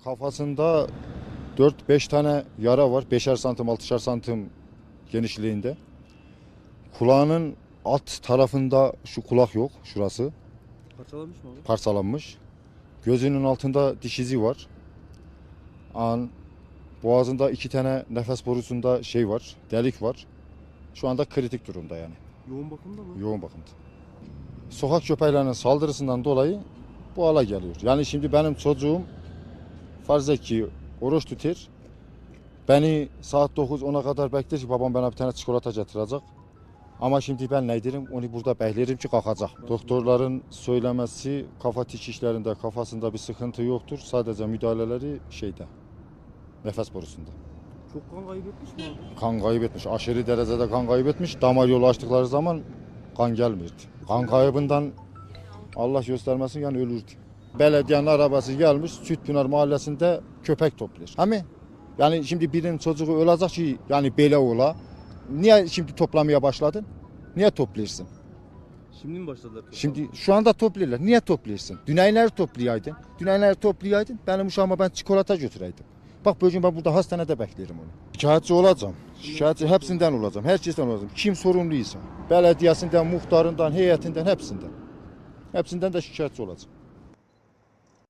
Kafasında 4-5 tane yara var. 5'er santim 6'şer santim genişliğinde. Kulağının alt tarafında şu kulak yok. Şurası Parçalanmış mı abi? parçalanmış. Gözünün altında diş izi var. Boğazında 2 tane nefes borusunda şey var. Delik var. Şu anda kritik durumda yani. Yoğun bakımda mı? Yoğun bakımda. Sokak köpeklerinin saldırısından dolayı bu hale geliyor. Yani şimdi benim çocuğum farz et ki oruç tutar. Beni saat 9-10'a kadar bekler ki babam bana bir tane çikolata getirecek. Ama şimdi ben ne derim? Onu burada beklerim ki kalkacak. Doktorların söylemesi kafa tikişlerinde, kafasında bir sıkıntı yoktur. Sadece müdahaleleri şeyde, nefes borusunda. Çok kan kaybetmiş mi abi? Kan kaybetmiş, aşırı derecede kan kaybetmiş. Damar yolu açtıkları zaman kan gelmirdi. Kan kaybından Allah göstermesin yani ölürdü. Belediyenin arabası gelmiş Sütpınar mahallesinde köpek topluyor. Hani yani şimdi birinin çocuğu ölecek ki yani böyle ola. Niye şimdi toplamaya başladın? Niye topluyorsun? Şimdi mi başladılar? Şimdi şu anda topluyorlar. Niye topluyorsun? Dünayları toplayaydın. Dünayları toplayaydın. Benim uşağıma ben çikolata götüreydim. Bak bugün ben burada hastanede beklerim onu. Şikayetçi olacağım. Şikayetçi hepsinden olacağım. Herkesten olacağım. Kim sorumluysa. Belediyesinden, muhtarından, heyetinden hepsinden. Hepsinden de şikayetçi olacağım.